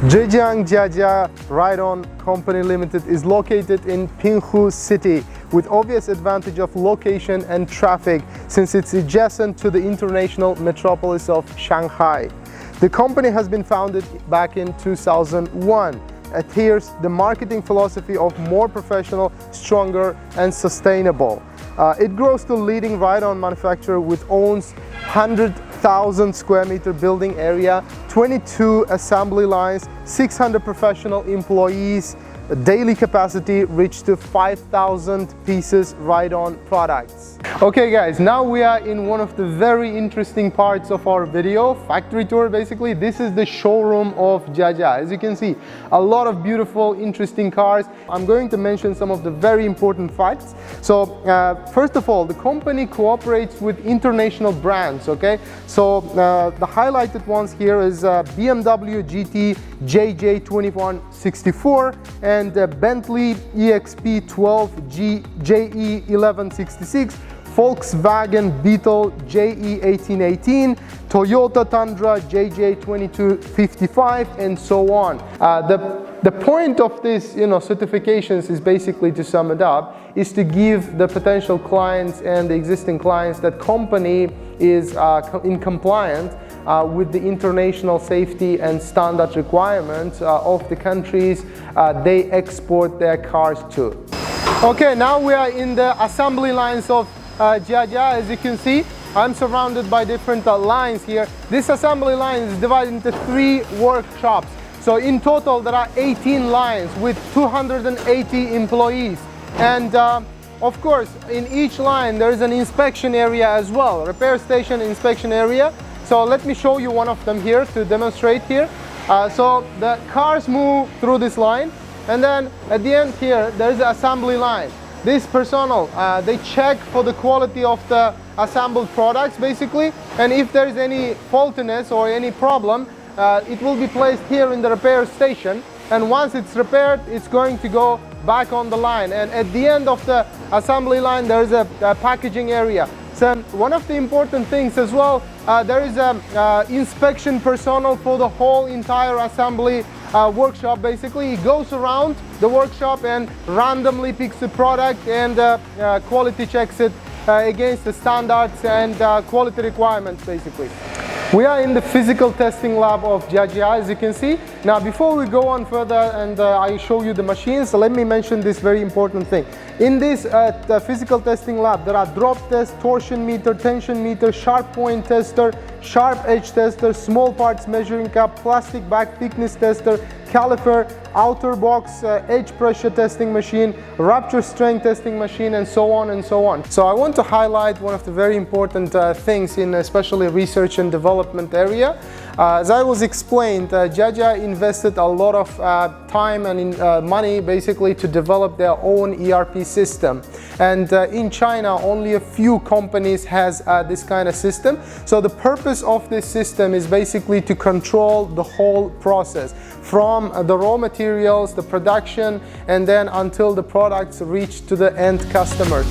Zhejiang Jiajia Ride-On Company Limited is located in Pinghu City with obvious advantage of location and traffic since it's adjacent to the international metropolis of Shanghai. The company has been founded back in 2001. Adheres the marketing philosophy of more professional, stronger and sustainable. It grows to leading ride-on manufacturer with owns 100,000 square meter building area, 22 assembly lines, 600 professional employees, daily capacity reached to 5,000 pieces ride-on products. Okay guys, now we are in one of the very interesting parts of our video, factory tour basically. This is the showroom of Jiajia. As you can see, a lot of beautiful, interesting cars. I'm going to mention some of the very important facts. So first of all, the company cooperates with international brands, okay? So the highlighted ones here is BMW GT JJ2164 and Bentley EXP12 JE1166, Volkswagen Beetle JE1818, Toyota Tundra JJ2255, and so on. The point of this, certifications is basically, to sum it up, is to give the potential clients and the existing clients that company is in compliance with the international safety and standard requirements of the countries they export their cars to. Okay, now we are in the assembly lines of Jiajia. As you can see, I'm surrounded by different lines here. This assembly line is divided into 3 workshops. So in total there are 18 lines with 280 employees. And of course, in each line there is an inspection area as well, repair station, inspection area. So let me show you one of them here to demonstrate here. So the cars move through this line, and then at the end here there is the assembly line. This personnel, they check for the quality of the assembled products basically, and if there is any faultiness or any problem, it will be placed here in the repair station, and once it's repaired, it's going to go back on the line. And at the end of the assembly line there is a packaging area. So one of the important things as well, there is a inspection personnel for the whole entire assembly workshop. Basically, he goes around the workshop and randomly picks the product and quality checks it against the standards and quality requirements basically. We are in the physical testing lab of Jiajia, as you can see. Now before we go on further and I show you the machines, let me mention this very important thing. In this physical testing lab, there are drop test, torsion meter, tension meter, sharp point tester, sharp edge tester, small parts measuring cup, plastic bag thickness tester, caliper, outer box edge pressure testing machine, rupture strength testing machine, and so on and so on. So I want to highlight one of the very important things in especially research and development area. As I was explained, Jiajia invested a lot of time and money basically to develop their own ERP system. And in China, only a few companies has this kind of system. So the purpose of this system is basically to control the whole process from the raw materials, the production, and then until the products reach to the end customer.